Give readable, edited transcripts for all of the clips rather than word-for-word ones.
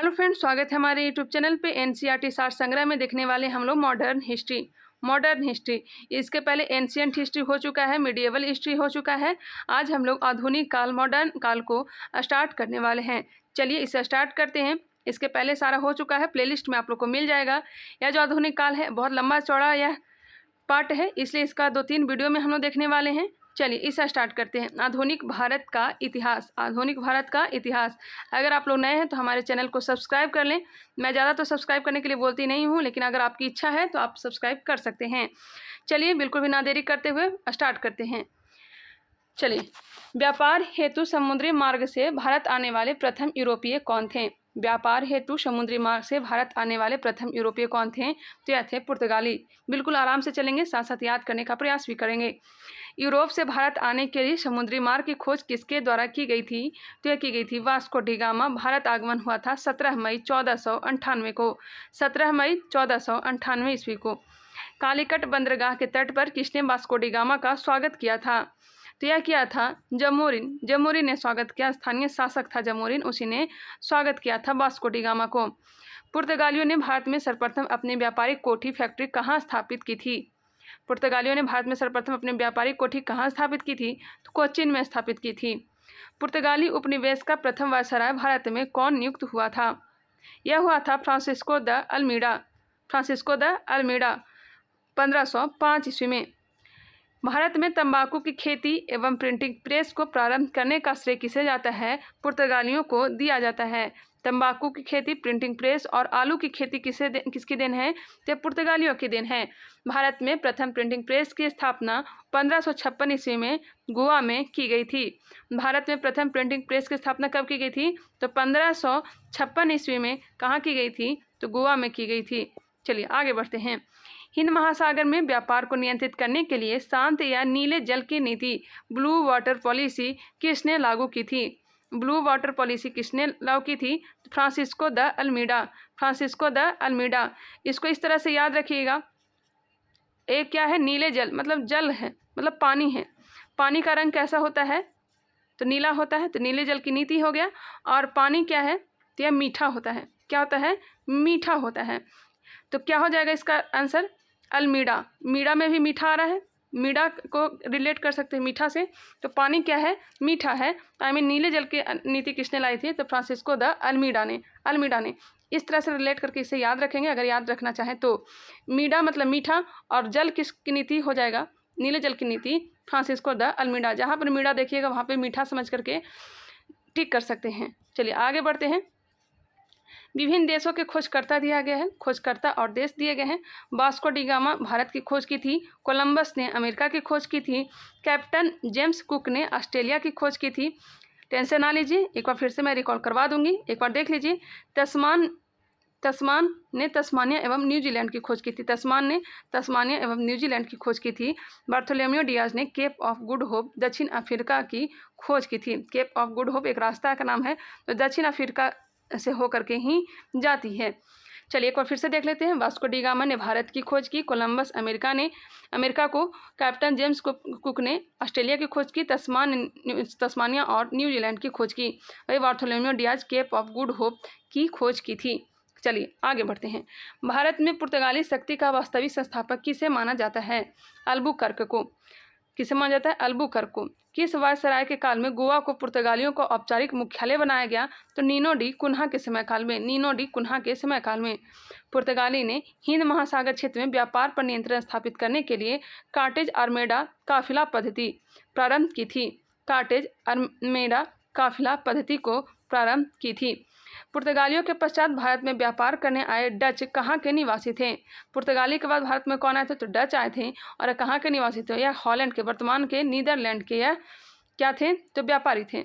Hello friends, स्वागत है हमारे यूट्यूब चैनल पे। एनसीईआरटी सार संग्रह में देखने वाले हम लोग मॉडर्न हिस्ट्री। इसके पहले एंशिएंट हिस्ट्री हो चुका है, मिडिएवल हिस्ट्री हो चुका है। आज हम लोग आधुनिक काल, मॉडर्न काल को स्टार्ट करने वाले हैं। चलिए इसे स्टार्ट करते हैं। इसके पहले सारा हो चुका है, प्लेलिस्ट में आप लोग को मिल जाएगा। यह जो आधुनिक काल है बहुत लंबा चौड़ा यह पार्ट है, इसलिए इसका 2-3 वीडियो में हम लोग देखने वाले हैं। चलिए इसे स्टार्ट करते हैं। आधुनिक भारत का इतिहास। अगर आप लोग नए हैं तो हमारे चैनल को सब्सक्राइब कर लें। मैं ज़्यादा तो सब्सक्राइब करने के लिए बोलती नहीं हूँ, लेकिन अगर आपकी इच्छा है तो आप सब्सक्राइब कर सकते हैं। चलिए बिल्कुल भी ना देरी करते हुए स्टार्ट करते हैं। चलिए, व्यापार हेतु समुद्री मार्ग से भारत आने वाले प्रथम यूरोपीय कौन थे? व्यापार हेतु समुद्री मार्ग से भारत आने वाले प्रथम यूरोपीय कौन थे? तो यह थे पुर्तगाली। बिल्कुल आराम से चलेंगे, साथ साथ याद करने का प्रयास भी करेंगे। यूरोप से भारत आने के लिए समुद्री मार्ग की खोज किसके द्वारा की गई थी? तो यह की गई थी वास्को डी गामा। भारत आगमन हुआ था 17 मई 1498 को। 17 मई 1498 ईस्वी को। कालीकट बंदरगाह के तट पर किसने वास्को डी गामा का स्वागत किया था? तो यह किया था जमोरिन ने स्वागत किया। स्थानीय शासक था जमोरिन, उसी ने स्वागत किया था वास्को डी गामा को। पुर्तगालियों ने भारत में सर्वप्रथम अपनी व्यापारिक कोठी फैक्ट्री कहाँ स्थापित की थी? पुर्तगालियों ने भारत में सर्वप्रथम अपनी व्यापारिक कोठी कहाँ स्थापित की थी? तो कोचीन में स्थापित की थी। पुर्तगाली उपनिवेश का प्रथम वायसराय भारत में कौन नियुक्त हुआ था? यह हुआ था फ्रांसिस्को द अल्मीडा 1505 ईस्वी में। भारत में तंबाकू की खेती एवं प्रिंटिंग प्रेस को प्रारंभ करने का श्रेय किसे जाता है? पुर्तगालियों को दिया जाता है। तंबाकू की खेती, प्रिंटिंग प्रेस और आलू की खेती किसकी देन है? तो पुर्तगालियों की देन है। भारत में प्रथम प्रिंटिंग प्रेस की स्थापना 1556 ईस्वी में गोवा में की गई थी। भारत में प्रथम प्रिंटिंग प्रेस की स्थापना कब की गई थी? तो 1556 ईस्वी में। कहाँ की गई थी? तो गोवा में की गई थी। चलिए आगे बढ़ते हैं। हिंद महासागर में व्यापार को नियंत्रित करने के लिए शांत या नीले जल की नीति ब्लू वाटर पॉलिसी किसने लागू की थी? ब्लू वाटर पॉलिसी किसने लागू की थी? Francisco de Almeida. इसको इस तरह से याद रखिएगा। एक क्या है? नीले जल मतलब जल है, मतलब पानी है। पानी का रंग कैसा होता है? तो नीला होता है, तो नीले जल की नीति हो गया। और पानी क्या है? तो यह मीठा होता है। क्या होता है? मीठा होता है। तो क्या हो जाएगा इसका आंसर? अल्मीडा। मीडा में भी मीठा आ रहा है, मीडा को रिलेट कर सकते हैं मीठा से। तो पानी क्या है? मीठा है। नीले जल की नीति किसने लाई थी? तो फ्रांसिस्को द अल्मीडा ने। इस तरह से रिलेट करके इसे याद रखेंगे अगर याद रखना चाहें तो। मीडा मतलब मीठा, और जल किसकी नीति हो जाएगा? नीले जल की नीति फ्रांसिस्को द अल्मीडा। जहाँ पर मीडा देखिएगा वहाँ पर मीठा समझ करके टिक कर सकते हैं। चलिए आगे बढ़ते हैं। विभिन्न देशों के खोजकर्ता दिया गया है, खोजकर्ता और देश दिए गए हैं। वास्को डी गामा भारत की खोज की थी। कोलंबस ने अमेरिका की खोज की थी। कैप्टन जेम्स कुक ने ऑस्ट्रेलिया की खोज की थी। टेंशन ना लीजिए, एक बार फिर से मैं रिकॉल करवा दूंगी, एक बार देख लीजिए। तस्मान ने तस्मानिया एवं न्यूजीलैंड की खोज की थी। तस्मानिया एवं न्यूजीलैंड की खोज की थी। बार्थोलोमेव डियाज ने केप ऑफ गुड होप दक्षिण अफ्रीका की खोज की थी। केप ऑफ गुड होप एक रास्ता का नाम है, तो दक्षिण अफ्रीका से होकर के ही जाती है। चलिए एक बार फिर से देख लेते हैं। वास्को डी गामा ने भारत की खोज की। कोलंबस अमेरिका को। कैप्टन जेम्स कुक ने ऑस्ट्रेलिया की खोज की। तस्मानिया और न्यूजीलैंड की खोज की। वही Bartholomew Dias Cape of Good Hope की खोज की थी। चलिए आगे बढ़ते हैं। भारत में पुर्तगाली शक्ति का वास्तविक संस्थापक किसे माना जाता है? अल्बुकर्क को। किसे माना जाता है? अल्बुकर्क को। किस वायसराय के काल में गोवा को पुर्तगालियों का औपचारिक मुख्यालय बनाया गया? तो नीनो डी कुन्हा के समय काल में। पुर्तगाली ने हिंद महासागर क्षेत्र में व्यापार पर नियंत्रण स्थापित करने के लिए कार्टेज आर्मेडा काफिला पद्धति प्रारंभ की थी। कार्टेज आर्मेडा काफिला पद्धति को प्रारंभ की थी। पुर्तगालियों के पश्चात भारत में व्यापार करने आए डच कहाँ के निवासी थे? पुर्तगाली के बाद भारत में कौन आए थे? तो डच आए थे। और कहाँ के निवासी थे? यह हॉलैंड के, वर्तमान के नीदरलैंड के यह क्या थे? तो व्यापारी थे।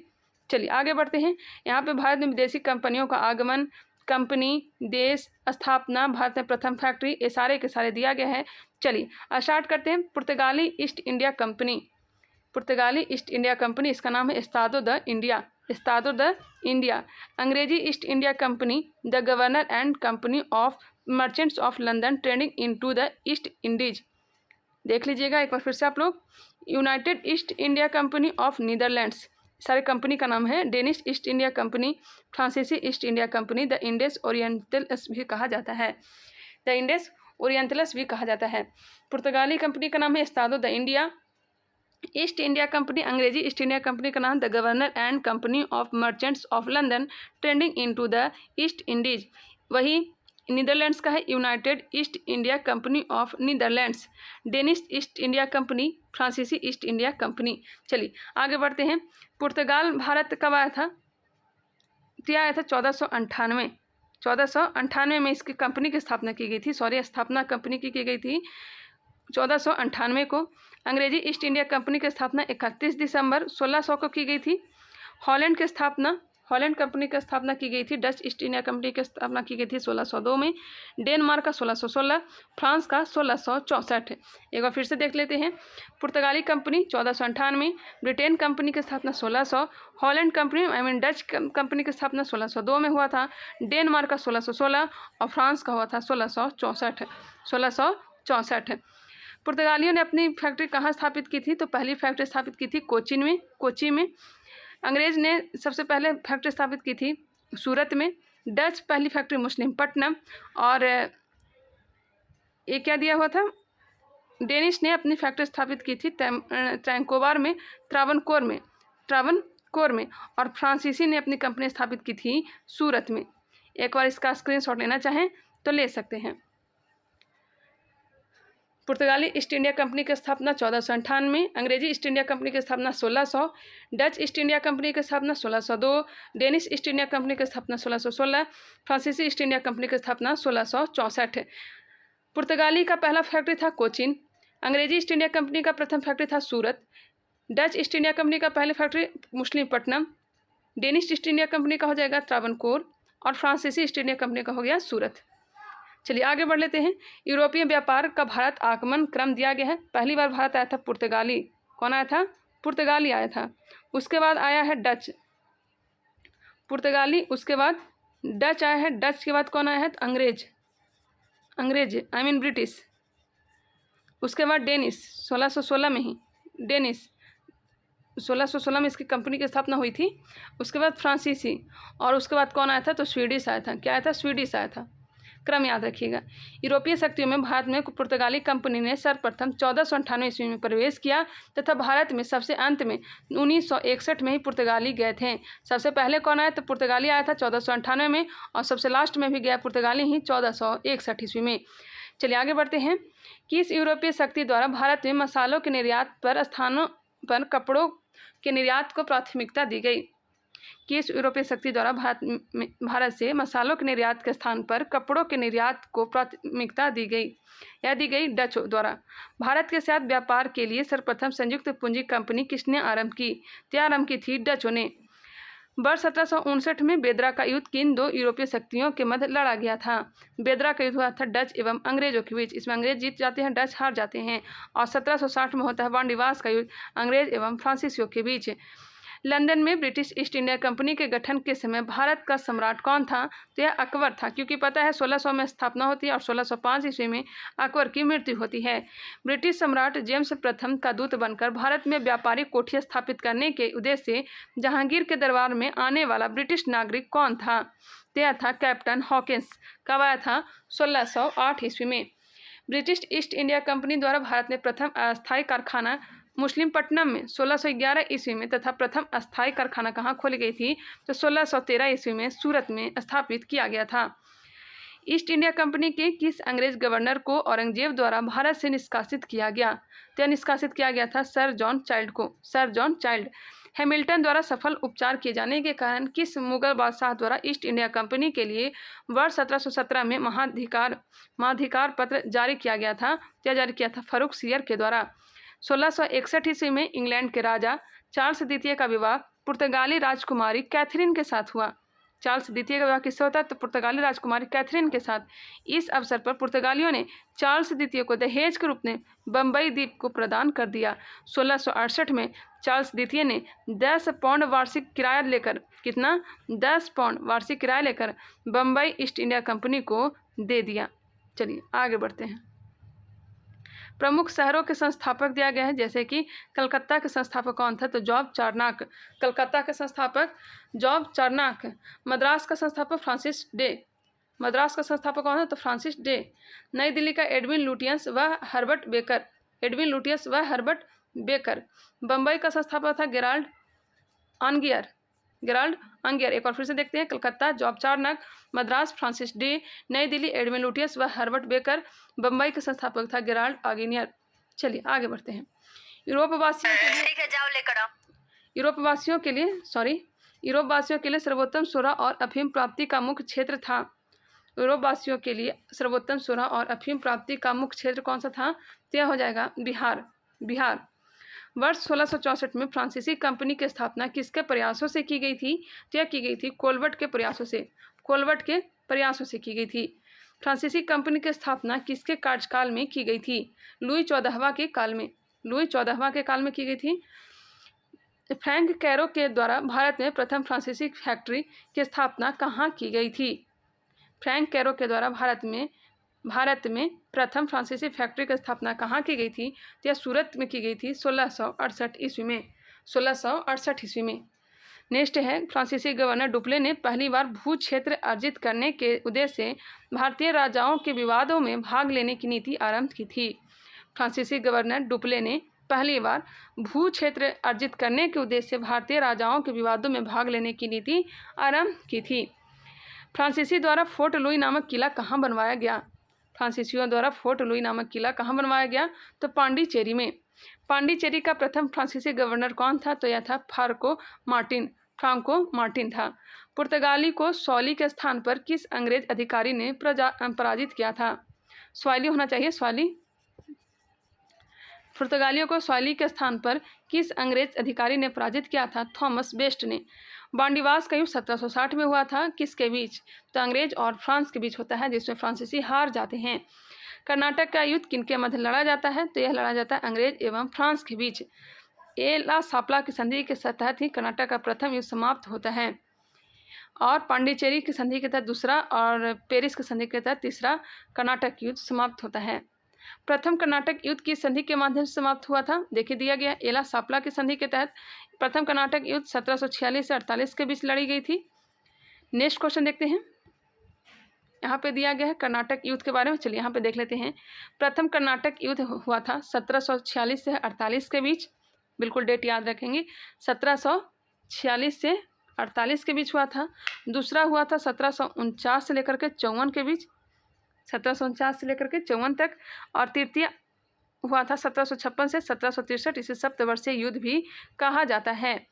चलिए आगे बढ़ते हैं। यहाँ पे भारत में विदेशी कंपनियों का आगमन, कंपनी, देश, स्थापना, भारत में प्रथम फैक्ट्री, ये सारे के सारे दिया गया है। चलिए स्टार्ट करते हैं। पुर्तगाली ईस्ट इंडिया कंपनी, इसका नाम है एस्तादो द इंडिया। अंग्रेजी East India company, the governor and company of merchants of London trading into the East Indies. देख लीजिएगा एक बार फिर से आप लोग। United East India Company of Netherlands, सारे कंपनी का नाम है। डेनिश ईस्ट इंडिया कंपनी, फ्रांसीसी East India company, the Indians orientals भी कहा जाता है, द इंडियस ओरिएंटल्स भी कहा जाता है। पुर्तगाली कंपनी का नाम है एस्तादो द इंडिया। ईस्ट इंडिया कंपनी, अंग्रेजी ईस्ट इंडिया कंपनी का नाम the governor and company of merchants of London trading into the East Indies. वही नीदरलैंड्स का है United East India Company of Netherlands. Danish East India Company, फ्रांसीसी East India Company. चलिए आगे बढ़ते हैं। पुर्तगाल भारत कब आया था? तो आया था 1498। 1498 में इसकी कंपनी की स्थापना की गई थी, स्थापना कंपनी की गई थी 1498 को। अंग्रेजी ईस्ट इंडिया कंपनी की स्थापना 31 दिसंबर 1600 को की गई थी। हॉलैंड कंपनी की स्थापना की गई थी। डच ईस्ट इंडिया कंपनी की स्थापना की गई थी 1602 में। डेनमार्क का 1616, फ्रांस का 1664। एक बार फिर से देख लेते हैं। पुर्तगाली कंपनी 1498, ब्रिटेन कंपनी की स्थापना 1600, हॉलैंड कंपनी डच कंपनी की स्थापना 1602 में हुआ था। डेनमार्क का 1616 और फ्रांस का हुआ था 1664। पुर्तगालियों ने अपनी फैक्ट्री कहाँ स्थापित की थी? तो पहली फैक्ट्री स्थापित की थी कोची में। अंग्रेज ने सबसे पहले फैक्ट्री स्थापित की थी सूरत में। डच पहली फैक्ट्री मुस्लिमपट्टनम, और ये क्या दिया हुआ था? डेनिश ने अपनी फैक्ट्री स्थापित की थी त्रावणकोर में, और फ्रांसीसी ने अपनी कंपनी स्थापित की थी सूरत में। एक बार इसका स्क्रीनशॉट लेना चाहें तो ले सकते हैं। पुर्तगाली ईस्ट इंडिया कंपनी की स्थापना 1498, अंग्रेजी ईस्ट इंडिया कंपनी की स्थापना 1600, डच ईस्ट इंडिया कंपनी की स्थापना 1602, डेनिश ईस्ट इंडिया कंपनी की स्थापना 1616, फ्रांसीसी ईस्ट इंडिया कंपनी की स्थापना 1664। पुर्तगाली का पहला फैक्ट्री था कोचीन, अंग्रेजी ईस्ट इंडिया कंपनी का प्रथम फैक्ट्री था Surat, Dutch East India Company का पहली factory Muslimpatnam, Danish East India Company का हो जाएगा त्रावणकोर, और फ्रांसीसी ईस्ट इंडिया कंपनी का हो गया सूरत। चलिए आगे बढ़ लेते हैं। यूरोपीय व्यापार का भारत आगमन क्रम दिया गया है। पहली बार भारत आया था पुर्तगाली। कौन आया था? पुर्तगाली आया था। उसके बाद आया है डच, पुर्तगाली, उसके बाद डच आया है। डच के बाद कौन आया है? तो अंग्रेज ब्रिटिश। उसके बाद डेनिश 1616 में ही, डेनिश 1616 में इसकी कंपनी की स्थापना हुई थी। उसके बाद फ्रांसीसी, और उसके बाद कौन आया था? तो स्वीडिश आया था। क्या आया था? स्वीडिश आया था। क्रम याद रखिएगा। यूरोपीय शक्तियों में भारत में पुर्तगाली कंपनी ने सर्वप्रथम 1498 ईस्वी में प्रवेश किया तथा भारत में सबसे अंत में 1961 में ही पुर्तगाली गए थे। सबसे पहले कौन आया? तो पुर्तगाली आया था 1498 में, और सबसे लास्ट में भी गया पुर्तगाली ही 1461 ईस्वी में। चलिए आगे बढ़ते हैं। किस यूरोपीय शक्ति द्वारा भारत में मसालों के निर्यात पर स्थानों पर कपड़ों के निर्यात को प्राथमिकता दी गई? किस यूरोपीय शक्ति द्वारा भारत से मसालों के निर्यात के स्थान पर कपड़ों के निर्यात को प्राथमिकता दी गई? यह दी गई डच द्वारा। भारत के साथ व्यापार के लिए सर्वप्रथम संयुक्त पूंजी कंपनी किसने आरंभ की? तो आरंभ की थी डचों ने। वर्ष 1759 में बेदरा का युद्ध किन दो यूरोपीय शक्तियों के मध्य लड़ा गया था? बेदरा का युद्ध हुआ था डच एवं अंग्रेजों के बीच। इसमें अंग्रेज जीत जाते हैं, डच हार जाते हैं। और 1760 में होता है वानडिवास का युद्ध अंग्रेज एवं फ्रांसीसियों के बीच। लंदन में ब्रिटिश ईस्ट इंडिया कंपनी के गठन के समय भारत का सम्राट कौन था? तो यह अकबर था, क्योंकि पता है 1600 में स्थापना होती है और 1605 ईस्वी में अकबर की मृत्यु होती है। ब्रिटिश सम्राट जेम्स प्रथम का दूत बनकर भारत में व्यापारिक कोठियाँ स्थापित करने के उद्देश्य से जहांगीर के दरबार में आने वाला ब्रिटिश नागरिक कौन था? तो यह था कैप्टन हॉकिंस। कब आया था? 1608 ईस्वी में। ब्रिटिश ईस्ट इंडिया कंपनी द्वारा भारत में प्रथम अस्थायी कारखाना मुस्लिमपट्टनम में 1611 ईस्वी में तथा प्रथम अस्थायी कारखाना कहाँ खोली गई थी? तो 1613 ईस्वी में सूरत में स्थापित किया गया था। ईस्ट इंडिया कंपनी के किस अंग्रेज गवर्नर को औरंगजेब द्वारा भारत से निष्कासित किया गया? तो निष्कासित किया गया था सर जॉन चाइल्ड को, सर जॉन चाइल्ड। हैमिल्टन द्वारा सफल उपचार किए जाने के कारण किस मुगल बादशाह द्वारा ईस्ट इंडिया कंपनी के लिए वर्ष 1717 में महाधिकार पत्र जारी किया गया था? क्या जारी किया था? फर्रुख सियर के द्वारा। 1661 ईस्वी में इंग्लैंड के राजा चार्ल्स द्वितीय का विवाह पुर्तगाली राजकुमारी कैथरीन के साथ हुआ। चार्ल्स द्वितीय का विवाह किससे होता है? तो पुर्तगाली राजकुमारी कैथरीन के साथ। इस अवसर पर पुर्तगालियों ने चार्ल्स द्वितीय को दहेज के रूप में बम्बई द्वीप को प्रदान कर दिया। 1668 में चार्ल्स द्वितीय ने 10 पाउंड वार्षिक किराया लेकर, कितना? 10 पाउंड वार्षिक किराया लेकर बम्बई ईस्ट इंडिया कंपनी को दे दिया। चलिए आगे बढ़ते हैं। प्रमुख शहरों के संस्थापक दिया गया है, जैसे कि कलकत्ता के संस्थापक कौन था, तो जॉब चार्नाक। कलकत्ता के संस्थापक जॉब चार्नाक। मद्रास का संस्थापक फ्रांसिस डे। मद्रास का संस्थापक कौन है, तो फ्रांसिस डे। नई दिल्ली का एडविन लुटियंस व हर्बर्ट बेकर। एडविन लुटियंस व हर्बर्ट बेकर। बम्बई का संस्थापक था गेराल्ड ऑनगियर। गेराल्ड ऑनगियर। एक बार फिर से देखते हैं, Calcutta Job Charnock, Madras Francis Day, Nai Delhi Edwin Lutyens व हर्बर्ट बेकर, बम्बई के संस्थापक था गेराल्ड ऑनगियर। चलिए आगे बढ़ते हैं। यूरोपवासियों के लिए सर्वोत्तम सोरा और अफीम प्राप्ति का मुख्य क्षेत्र था। यूरोपवासियों के लिए सर्वोत्तम सोरा और अफीम प्राप्ति का मुख्य क्षेत्र कौन सा था, तो यह हो जाएगा बिहार। वर्ष 1664 में फ्रांसीसी कंपनी की स्थापना किसके प्रयासों से की गई थी, तो यह की गई थी कोलवर्ट के प्रयासों से की गई थी। फ्रांसीसी कंपनी की स्थापना किसके कार्यकाल में की गई थी, लुई 14वां के काल में की गई थी। फ्रैंक कैरो के द्वारा भारत में प्रथम फ्रांसीसी फैक्ट्री की स्थापना कहाँ की गई थी। फ्रैंक कैरो के द्वारा भारत में प्रथम फ्रांसीसी फैक्ट्री की स्थापना कहाँ की गई थी, तो यह सूरत में की गई थी 1668 ईस्वी में। नेक्स्ट है, फ्रांसीसी गवर्नर डुप्ले ने पहली बार भू क्षेत्र अर्जित करने के उद्देश्य से भारतीय राजाओं के विवादों में भाग लेने की नीति आरंभ की थी। फ्रांसीसी गवर्नर डुप्ले ने पहली बार भू क्षेत्र अर्जित करने के उद्देश्य से भारतीय राजाओं के विवादों में भाग लेने की नीति आरंभ की थी। फ्रांसीसी द्वारा फोर्ट लुई नामक किला कहाँ बनवाया गया। फ्रांसीसियों द्वारा फोर्ट लुई नामक किला कहाँ बनवाया गया, तो पांडिचेरी में। पांडिचेरी का प्रथम फ्रांसीसी गवर्नर कौन था, तो यह था फ्रांको मार्टिन था। पुर्तगाली को सॉली के स्थान पर किस अंग्रेज अधिकारी ने पराजित किया था। स्वाली होना चाहिए, स्वाली। पुर्तगालियों को सॉली के स्थान पर किस अंग्रेज अधिकारी ने पराजित किया था, थॉमस बेस्ट ने। बांडीवास का युद्ध 1760 में हुआ था, किसके बीच, तो अंग्रेज और फ्रांस के बीच होता है, जिसमें फ्रांसीसी हार जाते हैं। कर्नाटक का युद्ध किनके मध्य लड़ा जाता है, तो यह लड़ा जाता है अंग्रेज एवं फ्रांस के बीच। एला सापला की संधि के तहत ही कर्नाटक का प्रथम युद्ध समाप्त होता है, और पांडिचेरी की संधि के तहत दूसरा और पेरिस की संधि के तहत तीसरा कर्नाटक युद्ध समाप्त होता है। प्रथम कर्नाटक युद्ध की संधि के माध्यम से समाप्त हुआ था, देखिए दिया गया एला सापला की संधि के तहत प्रथम कर्नाटक युद्ध 1746 से 48 के बीच लड़ी गई थी। नेक्स्ट क्वेश्चन देखते हैं, यहाँ पे दिया गया है कर्नाटक युद्ध के बारे में। चलिए यहाँ पे देख लेते हैं। प्रथम कर्नाटक युद्ध हुआ था 1746 से 48 के बीच, बिल्कुल डेट याद रखेंगे, 1746 से 48 के बीच हुआ था। दूसरा हुआ था 1749 से लेकर के 54 के बीच, 1749 से लेकर के 54 तक, और तृतीय हुआ था 1756 से 1763। इसे सप्तवर्षीय युद्ध भी कहा जाता है।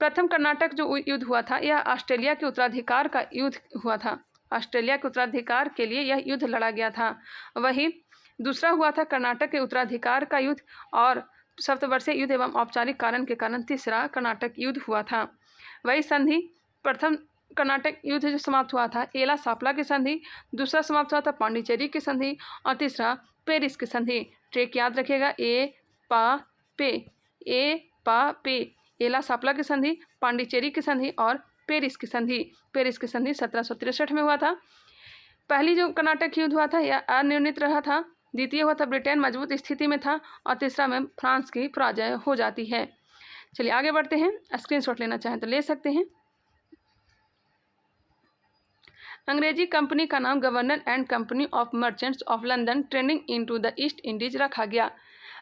प्रथम कर्नाटक जो युद्ध हुआ था यह ऑस्ट्रेलिया के उत्तराधिकार का युद्ध हुआ था। ऑस्ट्रेलिया के उत्तराधिकार के लिए यह युद्ध लड़ा गया था। वही दूसरा हुआ था कर्नाटक के उत्तराधिकार का युद्ध, और सप्तवर्षीय युद्ध एवं औपचारिक कारण के कारण तीसरा कर्नाटक युद्ध हुआ था। वही संधि, प्रथम कर्नाटक युद्ध जो समाप्त हुआ था एला सापला की संधि, दूसरा समाप्त हुआ था पांडिचेरी की संधि, और तीसरा पेरिस की संधि। ट्रेक याद रखिएगा, ए पा पे। एला सापला की संधि, पांडिचेरी की संधि और पेरिस की संधि। पेरिस की संधि 1763 में हुआ था। पहली जो कर्नाटक युद्ध हुआ था यह अनिर्णित रहा था। द्वितीय हुआ था ब्रिटेन मजबूत स्थिति में था, और तीसरा में फ्रांस की पराजय हो जाती है। चलिए आगे बढ़ते हैं। स्क्रीनशॉट लेना चाहें तो ले सकते हैं। अंग्रेजी कंपनी का नाम governor and company of merchants of London trading into the East Indies रखा गया।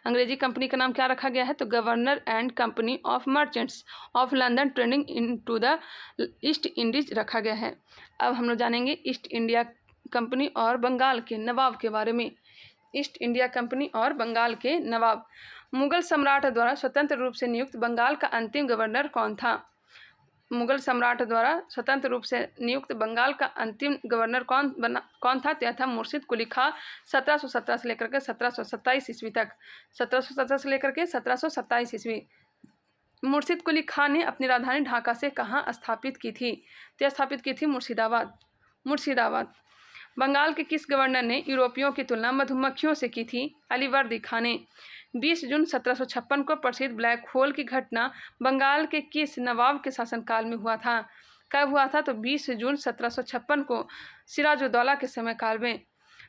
अंग्रेजी कंपनी का नाम क्या रखा गया है, तो governor and company of merchants of London trading into the East Indies रखा गया है। अब हम लोग जानेंगे ईस्ट इंडिया कंपनी और बंगाल के नवाब के बारे में। ईस्ट इंडिया कंपनी और बंगाल के नवाब। मुगल सम्राट द्वारा स्वतंत्र रूप से नियुक्त बंगाल का अंतिम गवर्नर कौन था। मुगल सम्राट द्वारा स्वतंत्र रूप से नियुक्त बंगाल का अंतिम गवर्नर कौन था, तो यह था मुर्शिद कुली खां। 1717 से लेकर के 1727 ईस्वी तक, 1717 से लेकर के 1727 ईस्वी। मुर्शिद कुली खां ने अपनी राजधानी ढाका से कहाँ स्थापित की थी, तो स्थापित की थी मुर्शिदाबाद। बंगाल के किस गवर्नर ने यूरोपियों की तुलना मधुमक्खियों से की थी, अलीवर्दी खां ने। 20 जून 1756 को प्रसिद्ध ब्लैक होल की घटना बंगाल के किस नवाब के शासनकाल में हुआ था। कब हुआ था, तो 20 जून 1756 को सिराजुद्दौला के समय काल में।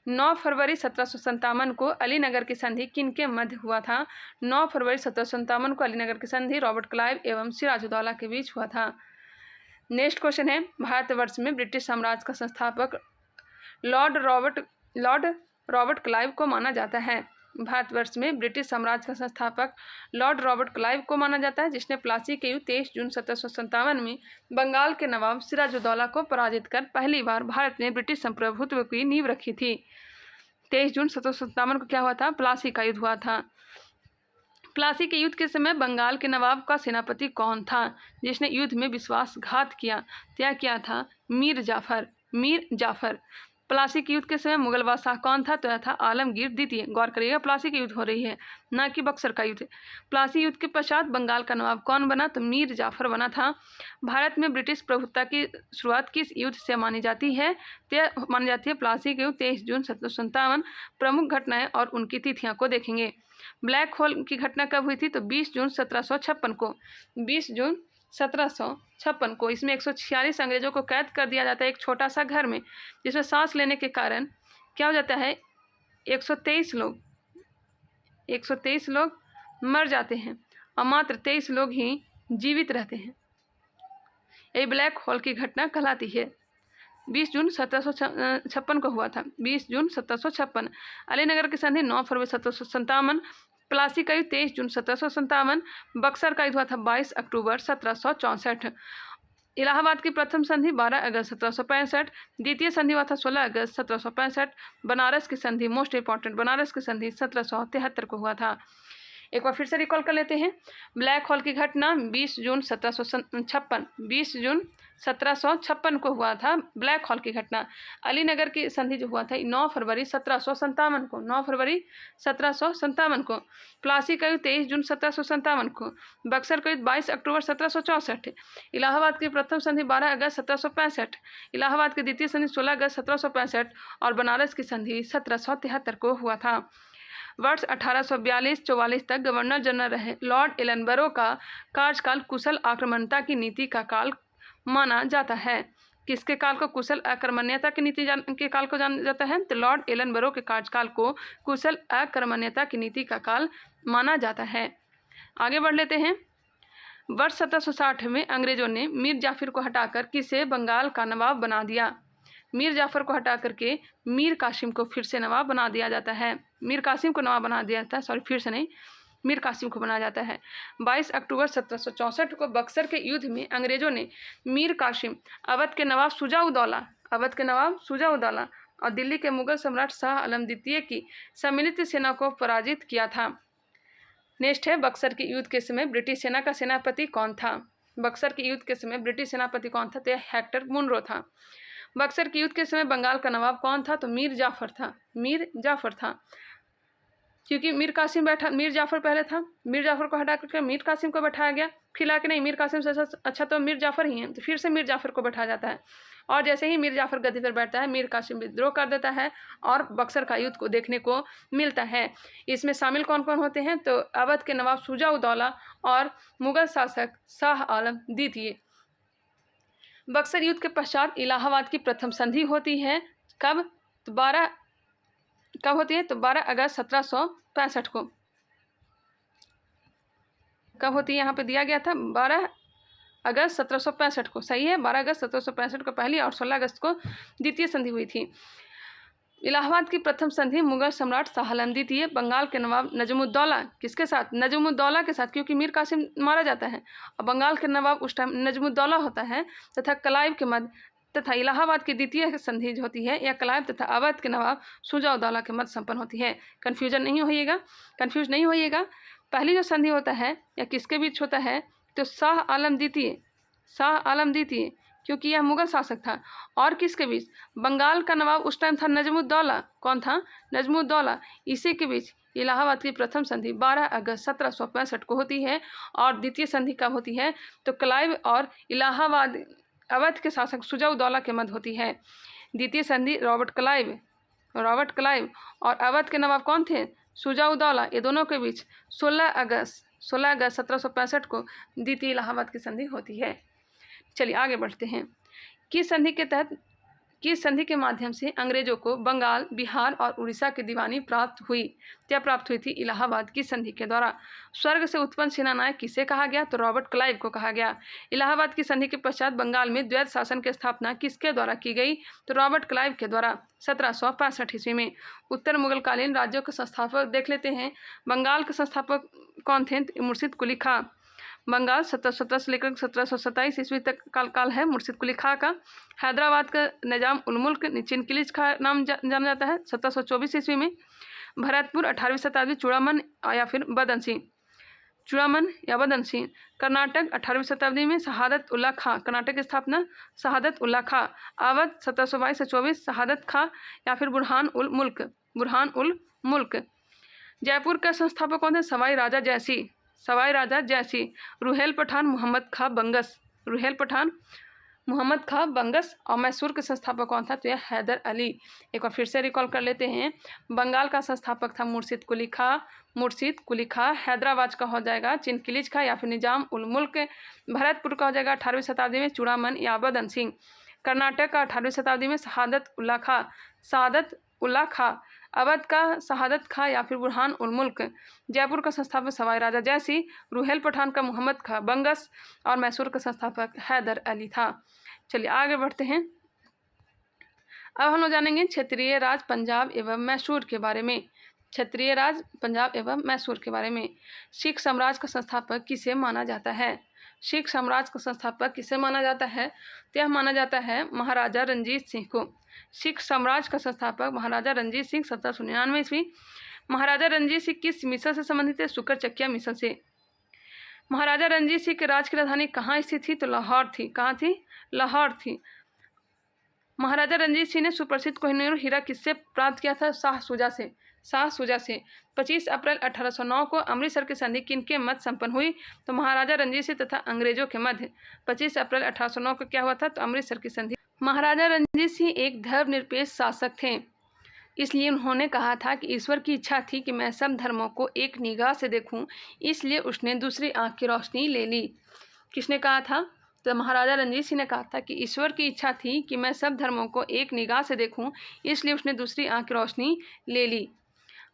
9 फरवरी 1757 को अलीनगर की संधि किनके मध्य हुआ था? 9 फरवरी 1757 को अलीनगर की संधि रॉबर्ट क्लाइव एवं सिराजुद्दौला के बीच हुआ था। नेक्स्ट क्वेश्चन है, भारतवर्ष में ब्रिटिश साम्राज्य का संस्थापक लॉर्ड रॉबर्ट क्लाइव को माना जाता है। भारतवर्ष में ब्रिटिश साम्राज्य का संस्थापक लॉर्ड रॉबर्ट क्लाइव को माना जाता है, जिसने प्लासी के युद्ध 23 जून 1757 में बंगाल के नवाब सिराजुद्दौला को पराजित कर पहली बार भारत में ब्रिटिश संप्रभुत्व की नींव रखी थी। 23 जून 1757 को क्या हुआ था? प्लासी का युद्ध हुआ था। प्लासी के युद्ध के समय बंगाल के नवाब का सेनापति कौन था जिसने युद्ध में विश्वासघात किया? क्या किया था? मीर जाफर। प्लासी के युद्ध के समय मुगल बादशाह कौन था? तो यह था आलमगीर द्वितीय। गौर करिएगा, प्लासी के युद्ध हो रही है, ना कि बक्सर का युद्ध। प्लासी युद्ध के पश्चात बंगाल का नवाब कौन बना? तो मीर जाफर बना था। भारत में ब्रिटिश प्रभुत्व की शुरुआत किस युद्ध से मानी जाती है? प्लासी के युद्ध 23 जून 1757। प्रमुख घटनाएं और उनकी तिथियां को देखेंगे। ब्लैक होल की घटना कब हुई थी? तो 20 जून 1756 को। 20 जून 1756 को। इसमें 146 अंग्रेजों को कैद कर दिया जाता है एक छोटा सा घर में, जिसमें सांस लेने के कारण क्या हो जाता है? 123 लोग मर जाते हैं और मात्र 23 लोग ही जीवित रहते हैं। ये ब्लैक होल की घटना कहलाती है। 20 जून 1756 को हुआ था। 20 जून 1756। अलीनगर की संधि 9 फरवरी 1757। प्लासी का युद्ध 23 जून 1757। बक्सर का युद्ध हुआ था 22 अक्टूबर 1764। इलाहाबाद की प्रथम संधि 12 अगस्त 1765। द्वितीय संधि हुआ था 16 अगस्त 1765। बनारस की संधि, मोस्ट इंपॉर्टेंट, बनारस की संधि 1773 को हुआ था। एक बार फिर से रिकॉल कर लेते हैं। ब्लैक होल की घटना 20 जून 1756 को हुआ था ब्लैक होल की घटना। अलीनगर की संधि जो हुआ था 9 फरवरी 1757 को। 9 फरवरी 1757 को। प्लासी का युद्ध 23 जून 1757 को। बक्सर का युद्ध 22 अक्टूबर 1764। इलाहाबाद की प्रथम संधि 12 अगस्त 1765। इलाहाबाद की द्वितीय संधि 16 अगस्त 1765 और बनारस की संधि 1773 को हुआ था। वर्ष 1842-44 तक गवर्नर जनरल रहे लॉर्ड एलनबरो का कार्यकाल कुशल आक्रमणता की नीति का काल माना जाता है। किसके काल को कुशल आक्रमण्यता की नीति के काल को जाना जाता है? तो लॉर्ड एलनबरो के कार्यकाल को कुशल आक्रमण्यता की नीति का काल माना जाता है। आगे बढ़ लेते हैं। वर्ष 1760 में अंग्रेजों ने मीर जाफर को हटाकर किसे बंगाल का नवाब बना दिया? मीर जाफर को हटा करके मीर कासिम को फिर से नवाब बना दिया जाता है। मीर कासिम को नवाब बना दिया जाता है, सॉरी फिर से नहीं, मीर कासिम को बनाया जाता है। 22 अक्टूबर 1764 को बक्सर के युद्ध में अंग्रेजों ने मीर कासिम, अवध के नवाब शुजाउद्दौला और दिल्ली के मुगल सम्राट शाह आलम द्वितीय की सम्मिलित सेना को पराजित किया था। नेक्स्ट है, बक्सर के युद्ध के समय ब्रिटिश सेना का सेनापति कौन था? बक्सर के युद्ध के समय ब्रिटिश सेनापति कौन था? तो हेक्टर मुनरो था। बक्सर के युद्ध के समय बंगाल का नवाब कौन था? तो मीर जाफर था। क्योंकि मीर जाफर पहले था, मीर जाफर को हटा करके मीर कासिम को बैठाया गया। फिर आके नहीं, मीर कासिम से अच्छा तो मीर जाफर ही है, तो फिर से मीर जाफर को बैठाया जाता है। और जैसे ही मीर जाफर गद्दी पर बैठता है, मीर कासिम विद्रोह कर देता है और बक्सर का युद्ध को देखने को मिलता है। इसमें शामिल कौन कौन होते हैं? तो अवध के नवाब शुजाउद्दौला और मुगल शासक शाह आलम द्वितीय। बक्सर युद्ध के पश्चात इलाहाबाद की प्रथम संधि होती है। कब होती है? तो 12 अगस्त 1765 को। कब होती है? यहाँ पे दिया गया था 12 अगस्त 1765 को। सही है, 12 अगस्त 1765 को पहली और 16 अगस्त को द्वितीय संधि हुई थी। इलाहाबाद की प्रथम संधि मुगल सम्राट शाह आलम द्वितीय बंगाल के नवाब नजमुद्दौला, किसके साथ? नजमुद्दौला के साथ, क्योंकि मीर कासिम मारा जाता है और बंगाल के नवाब उस टाइम नजमुद्दौला होता है, तथा क्लाइव के मध्य तथा इलाहाबाद की द्वितीय संधि जो होती है या क्लाइव तथा अवध के नवाब शुजाउद्दौला के मध्य संपन्न होती है। कंफ्यूज नहीं होइएगा। पहली जो संधि होता है या किसके बीच होता है? तो शाह आलम द्वितीय, क्योंकि यह मुगल शासक था। और किसके बीच? बंगाल का नवाब उस टाइम था नजमुद्दौला। कौन था? नजमुद्दौला। इसी के बीच इलाहाबाद की प्रथम संधि 12 अगस्त 1765 को होती है। और द्वितीय संधि कब होती है? तो क्लाइव और इलाहाबाद अवध के शासक शुजाउद्दौला के मध्य होती है। द्वितीय संधि रॉबर्ट क्लाइव और अवध के नवाब कौन थे? शुजाउद्दौला। ये दोनों के बीच 16 अगस्त 1765 को द्वितीय इलाहाबाद की संधि होती है। चलिए आगे बढ़ते हैं। किस संधि के तहत किस संधि के माध्यम से अंग्रेजों को बंगाल, बिहार और उड़ीसा की दीवानी प्राप्त हुई? क्या प्राप्त हुई थी? इलाहाबाद की संधि के द्वारा। स्वर्ग से उत्पन्न सेनानायक किसे कहा गया? तो रॉबर्ट क्लाइव को कहा गया। इलाहाबाद की संधि के पश्चात बंगाल में द्वैत शासन की स्थापना किसके द्वारा की गई? तो रॉबर्ट क्लाइव के द्वारा 1765 ईस्वी में। उत्तर मुगलकालीन राज्यों के संस्थापक देख लेते हैं। बंगाल के संस्थापक कौन थे? मुर्शिद कुली खां। बंगाल 1717 से लेकर 1727 ईस्वी तक काल है मुर्शिद कुली खां का। हैदराबाद का निजाम उल मुल्क चिनकिलिज का नाम जाना जाता है 1724 ईस्वी में। भरतपुर 18वीं शताब्दी चूड़ामन या फिर बदन सिंह, चूड़ामन या बदन सिंह। कर्नाटक 18वीं शताब्दी में शहादत उल्ला खां, कर्नाटक की स्थापना शहादत उल्ला खां। अवध 1722 से 24 शहादत खां या फिर बुरहान उल मुल्क, बुरहान उल मुल्क। जयपुर का संस्थापक कौन थे? सवाई राजा जयसी, सवाई राजा जयसी। रुहेल पठान मोहम्मद खां बंगस, रुहेल पठान मोहम्मद खां बंगस। और मैसूर के संस्थापक कौन था? तो यह हैदर अली। एक बार फिर से रिकॉल कर लेते हैं। बंगाल का संस्थापक था मुर्शिद कुली खां, मुर्शिद कुली खां। हैदराबाद का हो जाएगा चिनकिलिज खां या फिर निजाम उल मुल्क। भरतपुर का हो जाएगा 18वीं शताब्दी में चूड़ामन या बदन सिंह। कर्नाटक का 18वीं शताब्दी में शहादत उल्ला खां, शहादत उल्ला खां। अवध का शहादत खां या फिर बुरहान उल मुल्क। जयपुर का संस्थापक सवाई राजा जयसी। रुहेल पठान का मोहम्मद खां बंगस। और मैसूर का संस्थापक हैदर अली था। चलिए आगे बढ़ते हैं। अब हम लोग जानेंगे क्षेत्रीय राज पंजाब एवं मैसूर के बारे में। क्षेत्रीय राज पंजाब एवं मैसूर के बारे में। सिख साम्राज्य का संस्थापक किसे माना जाता है? सिख साम्राज्य का संस्थापक किसे माना जाता है? तो यह माना जाता है महाराजा रणजीत सिंह को। सिख साम्राज्य का संस्थापक महाराजा रणजीत सिंह 1799 ईस्वी। महाराजा रणजीत सिंह किस मिशन से संबंधित है? शुक्र चकिया मिशन से। महाराजा रणजीत सिंह के राज की राजधानी कहाँ स्थित थी? तो लाहौर थी। कहाँ थी? लाहौर थी। महाराजा रणजीत सिंह ने सुप्रसिद्ध कोहिनूर हीरा किससे प्राप्त किया था? शाह शुजा से, शाह शुजा से। 25 अप्रैल 1809 को अमृतसर की संधि किनके मध्य संपन्न हुई? तो महाराजा रणजीत सिंह तथा अंग्रेजों के मध्य। 25 अप्रैल 1809 को क्या हुआ था? तो अमृतसर की संधि। महाराजा रणजीत सिंह एक धर्मनिरपेक्ष शासक थे, इसलिए उन्होंने कहा था कि ईश्वर की इच्छा थी कि मैं सब धर्मों को एक निगाह से देखूं, इसलिए उसने दूसरी आंख की रोशनी ले ली। किसने कहा था? तो महाराजा रणजीत सिंह ने कहा था कि ईश्वर की इच्छा थी कि मैं सब धर्मों को एक निगाह से देखूं, इसलिए उसने दूसरी आंख की रोशनी ले ली।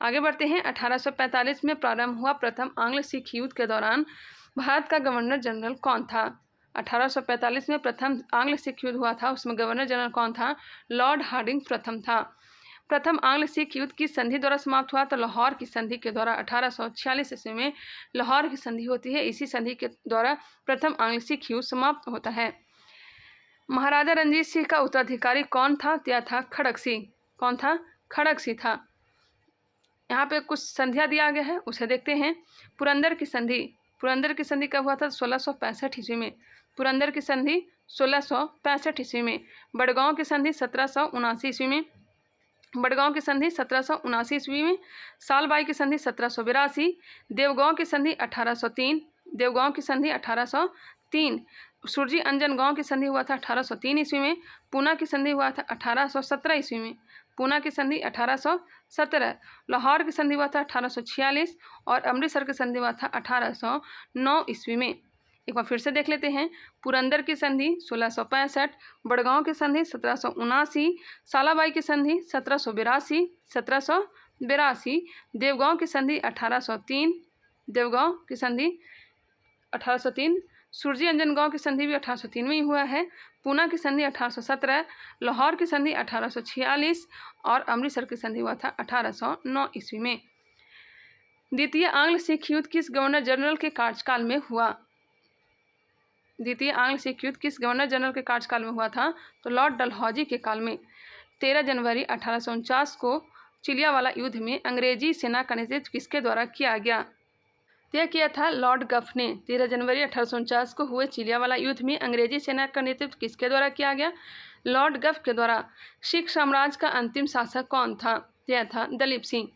आगे बढ़ते हैं। 1845 में प्रारंभ हुआ प्रथम आंग्ल सिख युद्ध के दौरान भारत का गवर्नर जनरल कौन था? 1845 में प्रथम आंग्ल सिख युद्ध हुआ था, उसमें गवर्नर जनरल कौन था? लॉर्ड हार्डिंग प्रथम था। प्रथम आंग्ल सिख युद्ध किस संधि द्वारा समाप्त हुआ? तो लाहौर की संधि के द्वारा। 1846 ईस्वी में लाहौर की संधि होती है, इसी संधि के द्वारा प्रथम आंग्ल सिख युद्ध समाप्त होता है। महाराजा रणजीत सिंह का उत्तराधिकारी कौन था? यह था खड़क सिंह। कौन था? खड़क सिंह था। यहाँ पे कुछ संधियाँ दिया गया है, उसे देखते हैं। पुरंदर की संधि, पुरंदर की संधि कब हुआ था? 1665 ईस्वी में। पुरंदर की संधि 1665 ईस्वी में। बड़गांव की संधि 1779 ईस्वी में। बड़गांव की संधि 1779 ईस्वी में। सालबाई की संधि 1782। देवगांव की संधि 1803। देवगांव की संधि 1803। सुरजी अंजन गांव की संधि हुआ था 1803 ईस्वी में। पूना की संधि हुआ था 1817 ईस्वी में। पूना की संधि 1817। लाहौर की संधि हुआ था 1846 और अमृतसर की संधि हुआ था 1809 ईस्वी में। एक बार फिर से देख लेते हैं। पुरंदर की संधि 1665, बड़गांव की संधि 1779, सालाबाई की संधि 1782, देवगांव की संधि 1803, देवगांव की संधि 1803, सुरजी अंजन गांव की संधि भी 1803 में ही हुआ है। पूना की संधि 1817, लाहौर की संधि 1846 और अमृतसर की संधि हुआ था 1809 ईस्वी में। द्वितीय आंग्ल सिख युद्ध किस गवर्नर जनरल के कार्यकाल में हुआ? द्वितीय आंग्ल सिख युद्ध किस गवर्नर जनरल के कार्यकाल में हुआ था? तो लॉर्ड डलहौजी के काल में। 13 जनवरी 1849 को चिलियावाला युद्ध में अंग्रेजी सेना का नेतृत्व किसके द्वारा किया गया? यह किया था लॉर्ड गफ ने। 13 जनवरी 1849 को हुए चिलियावाला युद्ध में अंग्रेजी सेना का नेतृत्व किसके द्वारा किया गया? लॉर्ड गफ के द्वारा। सिख साम्राज्य का अंतिम शासक कौन था? यह था दलीप सिंह।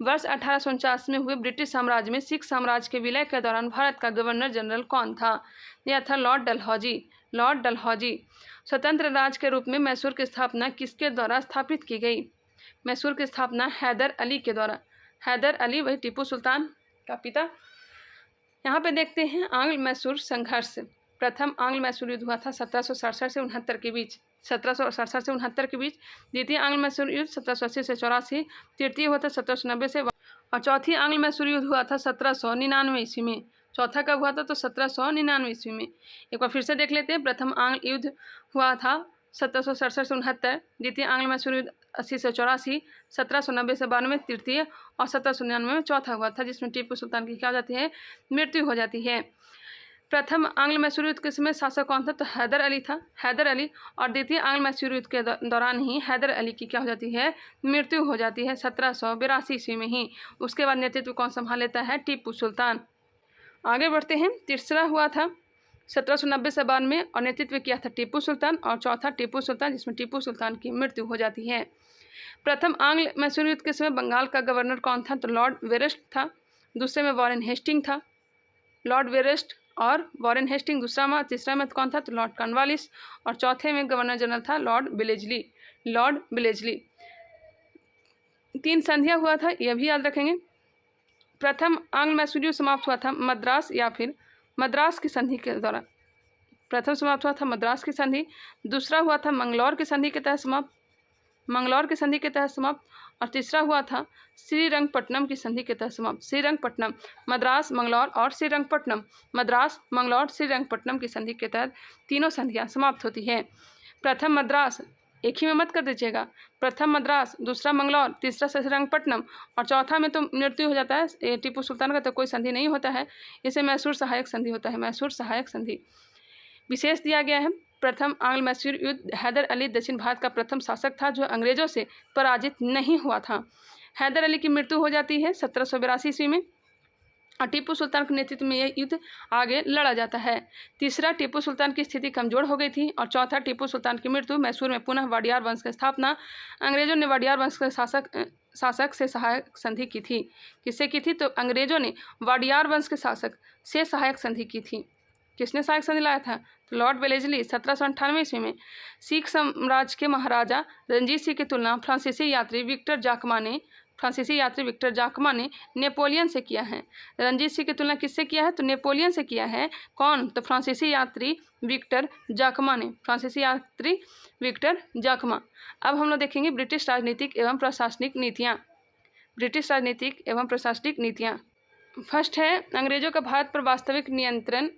वर्ष 1849 में हुए ब्रिटिश साम्राज्य में सिख साम्राज्य के विलय के दौरान भारत का गवर्नर जनरल कौन था? यह था लॉर्ड डलहौजी। लॉर्ड डलहौजी। स्वतंत्र राज्य के रूप में मैसूर की स्थापना किसके द्वारा स्थापित की गई? मैसूर की स्थापना हैदर अली के द्वारा। हैदर अली वही टीपू सुल्तान का पिता। यहाँ पे देखते हैं आंग्ल मैसूर संघर्ष। प्रथम आंग्ल मैसूर युद्ध हुआ था 1767 से 69 के बीच। 1767 से 69 के बीच, द्वितीय आंग्ल मैसूर युद्ध 1780 से 84, तृतीय हुआ था 1790 से, और चौथी आंग्ल मैसूर युद्ध हुआ था 1799 ईस्वी में। चौथा कब हुआ था? तो 1799 ईस्वी में। एक बार फिर से देख लेते हैं। प्रथम आंग्ल युद्ध हुआ था 1767 से 69, द्वितीय आंग्ल मैसूर युद्ध 80 से 84, 1790 से 92 तृतीय, और 1799 में चौथा हुआ था, जिसमें टीपू सुल्तान की क्या हो जाती है? मृत्यु हो जाती है। प्रथम आंग्ल मैसूर युद्ध के समय शासक कौन था? तो हैदर अली था, हैदर अली। और द्वितीय आंग्ल मैसूर युद्ध के दौरान ही हैदर अली की क्या हो जाती है? मृत्यु हो जाती है 1782 ईस्वी में ही। उसके बाद नेतृत्व कौन संभाल लेता है? टीपू सुल्तान। आगे बढ़ते हैं। तीसरा हुआ था 1790 से 92, और नेतृत्व किया था टीपू सुल्तान, और चौथा टीपू सुल्तान, जिसमें टीपू सुल्तान की मृत्यु हो जाती है। प्रथम आंग्ल मैसूर युद्ध के समय बंगाल का गवर्नर कौन था? तो लॉर्ड वेरेस्ट था। दूसरे में वॉरेन हेस्टिंग था, लॉर्ड वेरेस्ट और वॉरेन हेस्टिंग दूसरा में। तीसरा में कौन था? तो लॉर्ड कॉर्नवालिस, और चौथे में गवर्नर जनरल था लॉर्ड बिलेजली, लॉर्ड बिलेजली। 3 संधियां हुआ था, यह भी याद रखेंगे। प्रथम आंग्ल मैसूर युद्ध समाप्त हुआ था मद्रास या फिर मद्रास की संधि के द्वारा। प्रथम समाप्त हुआ था मद्रास की संधि, दूसरा हुआ था मंगलौर की संधि के तहत समाप्त, मंगलौर की संधि के तहत समाप्त, और तीसरा हुआ था श्रीरंगपट्टनम की संधि के तहत समाप्त। श्रीरंगपट्टनम, मद्रास, मंगलौर और श्रीरंगपट्टनम, मद्रास, मंगलौर, श्रीरंगपट्टनम की संधि के तहत तीनों संधियां समाप्त होती है। प्रथम मद्रास, एक ही में मत कर दीजिएगा, प्रथम मद्रास, दूसरा मंगलौर, तीसरा श्रीरंगपट्टनम, और चौथा में तो मृत्यु हो जाता है टीपू सुल्तान का, तो कोई संधि नहीं होता है, इसे मैसूर सहायक संधि होता है, मैसूर सहायक संधि। विशेष दिया गया है। प्रथम आंग्ल मैसूर युद्ध, हैदर अली दक्षिण भारत का प्रथम शासक था जो अंग्रेजों से पराजित नहीं हुआ था। हैदर अली की मृत्यु हो जाती है 1782 ईस्वी में, और टीपू सुल्तान के नेतृत्व में यह युद्ध आगे लड़ा जाता है। तीसरा, टीपू सुल्तान की स्थिति कमजोर हो गई थी, और चौथा, टीपू सुल्तान की मृत्यु। मैसूर में पुनः वाडियार वंश की स्थापना। अंग्रेजों ने वाडियार वंश के शासक से सहायक संधि की थी। किससे की थी? तो अंग्रेजों ने वाडियार वंश के शासक से सहायक संधि की थी। किसने सहायक संधि लाया था? तो लॉर्ड वेलेजली 1798 ईस्वी में। सिख साम्राज्य के महाराजा रणजीत सिंह की तुलना फ्रांसीसी यात्री विक्टर जाकमा ने नेपोलियन से किया है। रणजीत सिंह की तुलना किससे किया है? तो नेपोलियन से किया है। कौन? तो फ्रांसीसी यात्री विक्टर जाकमा ने, फ्रांसीसी यात्री विक्टर जाकमा। अब हम लोग देखेंगे ब्रिटिश राजनीतिक एवं प्रशासनिक नीतियाँ। ब्रिटिश राजनीतिक एवं प्रशासनिक नीतियाँ। फर्स्ट है, अंग्रेजों का भारत पर वास्तविक नियंत्रण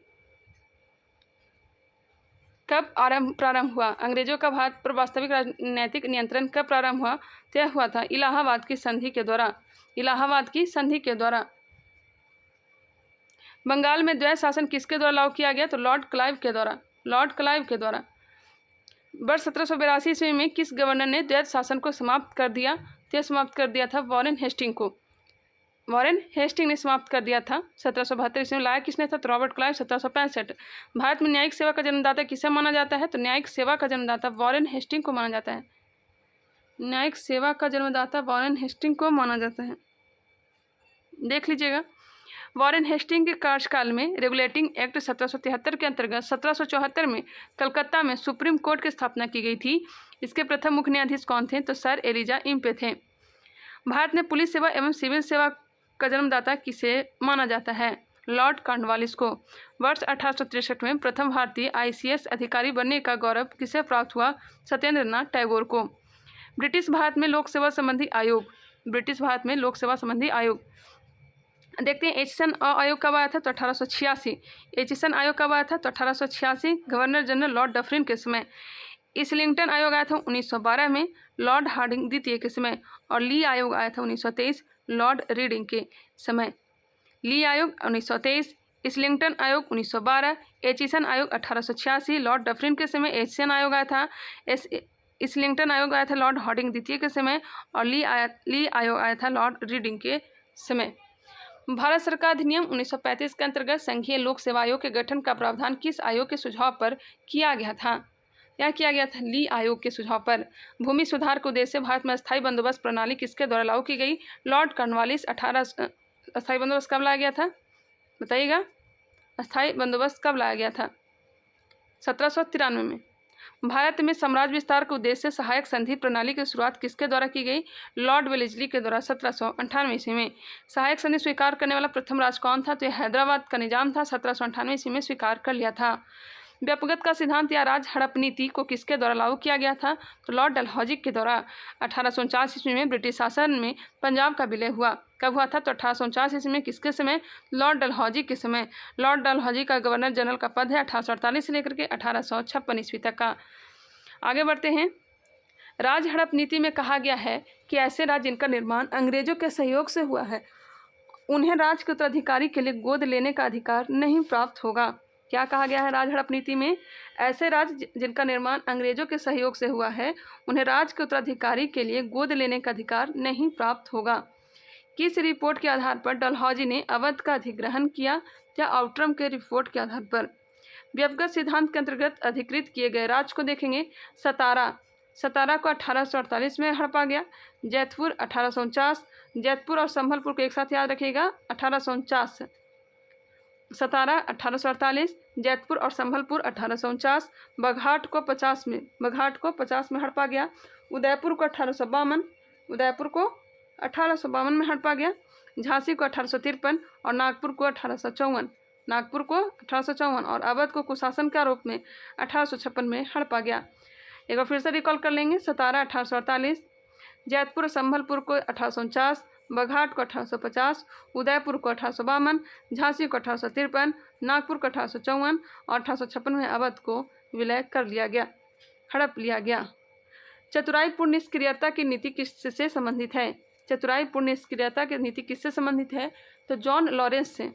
कब प्रारंभ हुआ? अंग्रेजों का भारत पर वास्तविक राजनीतिक नियंत्रण कब प्रारंभ हुआ? तय हुआ था इलाहाबाद की संधि के द्वारा, इलाहाबाद की संधि के द्वारा। बंगाल में द्वैध शासन किसके द्वारा लागू किया गया? तो लॉर्ड क्लाइव के द्वारा, लॉर्ड क्लाइव के द्वारा। वर्ष 1782 ईस्वी में किस गवर्नर ने द्वैध शासन को समाप्त कर दिया? तो समाप्त कर दिया था वॉरेन हेस्टिंग को, वॉरेन हेस्टिंग ने समाप्त कर दिया था 1772 ईस्वी में। लाया किसने था? तो रॉबर्ट क्लाइव 1765। भारत में न्यायिक सेवा का जन्मदाता किसे माना जाता है? तो न्यायिक सेवा का जन्मदाता वॉरेन हेस्टिंग को माना जाता है। न्यायिक सेवा का जन्मदाता वॉरेन हेस्टिंग को माना जाता है, देख लीजिएगा। वॉरेन हेस्टिंग के कार्यकाल में रेगुलेटिंग एक्ट 1773 के अंतर्गत 1774 में कलकत्ता में सुप्रीम कोर्ट की स्थापना की गई थी। इसके प्रथम मुख्य न्यायाधीश कौन थे? तो सर एलिजा इम्पे थे। भारत में पुलिस सेवा एवं सिविल सेवा का जन्मदाता किसे माना जाता है? लॉर्ड कॉर्नवालिस को। वर्ष 1863 में प्रथम भारतीय ICS अधिकारी बनने का गौरव किसे प्राप्त हुआ? सत्येंद्र नाथ टैगोर को। ब्रिटिश भारत में लोक सेवा संबंधी आयोग, ब्रिटिश भारत में लोक सेवा संबंधी आयोग। देखते हैं एचिसन आयोग कब आया था? तो 1886। एचिसन आयोग कब आया था? तो 1886, गवर्नर जनरल लॉर्ड डफरिन के समय। इस्लिंगटन आयोग आया था 1912 में, लॉर्ड हार्डिंग द्वितीय के समय। और ली आयोग आया था 1923, लॉर्ड रीडिंग के समय। ली आयोग 1923, इस्लिंगटन आयोग 1912, एचिसन आयोग 1886 लॉर्ड डफरिन के समय। एचिसन आयोग आया था, इस्लिंगटन आयोग आया था लॉर्ड हार्डिंग द्वितीय के समय, और ली आयोग आया था लॉर्ड रीडिंग के समय। भारत सरकार अधिनियम 1935 के अंतर्गत संघीय लोक सेवा आयोग के गठन का प्रावधान किस आयोग के सुझाव पर किया गया था? क्या किया गया था? ली आयोग के सुझाव पर। भूमि सुधार के उद्देश्य से भारत में अस्थायी बंदोबस्त प्रणाली किसके द्वारा लागू की गई? Lord Cornwallis. अस्थायी बंदोबस्त कब लाया गया था? बताइएगा, अस्थायी बंदोबस्त कब लाया गया था? 1793 में। भारत में साम्राज्य विस्तार के उद्देश्य से सहायक संधि प्रणाली की शुरुआत किसके द्वारा की गई? लॉर्ड वेलेस्ली के द्वारा 1798 ईस्वी में। सहायक संधि स्वीकार करने वाला प्रथम राज्य कौन था? तो यह हैदराबाद का निजाम था, 1798 ईस्वी में स्वीकार कर लिया था। व्यपगत का सिद्धांत या राज हड़प नीति को किसके द्वारा लागू किया गया था? तो लॉर्ड डलहौजी के द्वारा। 1849 ईस्वी में ब्रिटिश शासन में पंजाब का विलय हुआ। कब हुआ था? तो 1849 ईस्वी में। किसके समय? लॉर्ड डलहौजी के समय। लॉर्ड डलहौजी का गवर्नर जनरल का पद है 1848 से लेकर के 1856 ईस्वी तक का। आगे बढ़ते हैं। राज हड़प नीति में कहा गया है कि ऐसे राज्य जिनका निर्माण अंग्रेजों के सहयोग से हुआ है उन्हें राज के उत्तराधिकारी के लिए गोद लेने का अधिकार नहीं प्राप्त होगा। क्या कहा गया है राज हड़प नीति में? ऐसे राज्य जिनका निर्माण अंग्रेजों के सहयोग से हुआ है उन्हें राज के उत्तराधिकारी के लिए गोद लेने का अधिकार नहीं प्राप्त होगा। किस रिपोर्ट के आधार पर डलहौजी ने अवध का अधिग्रहण किया? या आउटरम के रिपोर्ट के आधार पर? व्यपगत सिद्धांत के अंतर्गत अधिकृत किए गए राज्य को देखेंगे। सतारा को 1848 में हड़पा गया। जैतपुर 1849। जैतपुर और संभलपुर को एक साथ याद रखिएगा 1849। सतारा 1848, जैतपुर और संभलपुर 1849। बघाट को 50 में हड़पा गया। उदयपुर को 1852 में हड़पा गया। झांसी को 1853 और नागपुर को 1854 और अवध को कुशासन के आरोप में 1856 में हड़पा गया। एक बार फिर से रिकॉल कर लेंगे। सतारा 1848, जैतपुर संभलपुर को 1849, बघाट को 1850, उदयपुर को 1852, झांसी को 1853, नागपुर को 1854 और 1856 में अवध को विलय कर लिया गया, हड़प लिया गया। चतुराईपूर्ण निष्क्रियता की नीति किससे संबंधित है? चतुराईपूर्ण निष्क्रियता की नीति किससे संबंधित है? तो जॉन लॉरेंस से।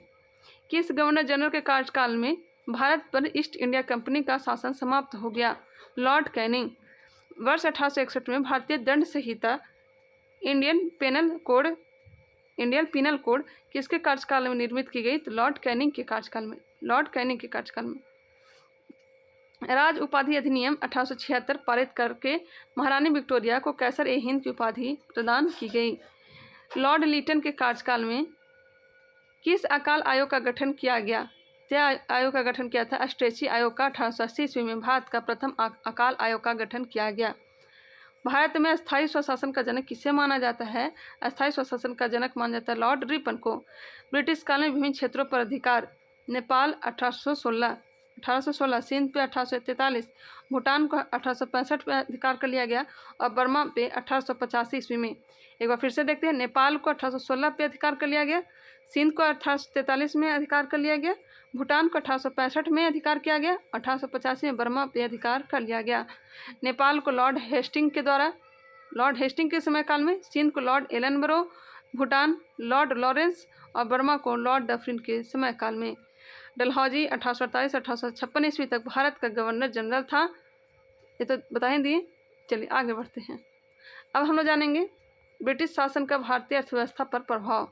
किस गवर्नर जनरल के कार्यकाल में भारत पर ईस्ट इंडिया कंपनी का शासन समाप्त हो गया? Lord Canning. वर्ष 1861 में भारतीय दंड संहिता इंडियन पीनल कोड किसके कार्यकाल में निर्मित की गई? तो लॉर्ड कैनिंग के कार्यकाल में। राज उपाधि अधिनियम 1876 पारित करके महारानी विक्टोरिया को कैसर-ए-हिंद की उपाधि प्रदान की गई। लॉर्ड लीटन के कार्यकाल में किस अकाल आयोग का गठन किया गया? आयोग का गठन किया था स्ट्रेची आयोग का। 1880 ईस्वी में भारत का प्रथम अकाल आयोग का गठन किया गया। भारत में अस्थायी स्वशासन का जनक किसे माना जाता है? अस्थायी स्वशासन का जनक माना जाता है लॉर्ड रिपन को। ब्रिटिश काल में विभिन्न क्षेत्रों पर अधिकार। नेपाल 1816, सिंध पे 1843, भूटान को 1865 पे अधिकार कर लिया गया और बर्मा पे 1885 ईस्वी में। एक बार फिर से देखते हैं। नेपाल को 1816 पे अधिकार कर लिया गया, सिंध को 1843 में अधिकार कर लिया गया, भूटान को 1865 में अधिकार किया गया, 1885 में बर्मा पे अधिकार कर लिया गया। नेपाल को लॉर्ड हेस्टिंग के समय काल में, सिंध को Lord Ellenborough, Bhutan Lord Lawrence और बर्मा को लॉर्ड डफरिन के समय काल में। डलहौजी 1848-1856 ईस्वी तक भारत का गवर्नर जनरल था। ये तो बता ही दिए। चलिए आगे बढ़ते हैं। अब हम लोग जानेंगे ब्रिटिश शासन का भारतीय अर्थव्यवस्था पर प्रभाव।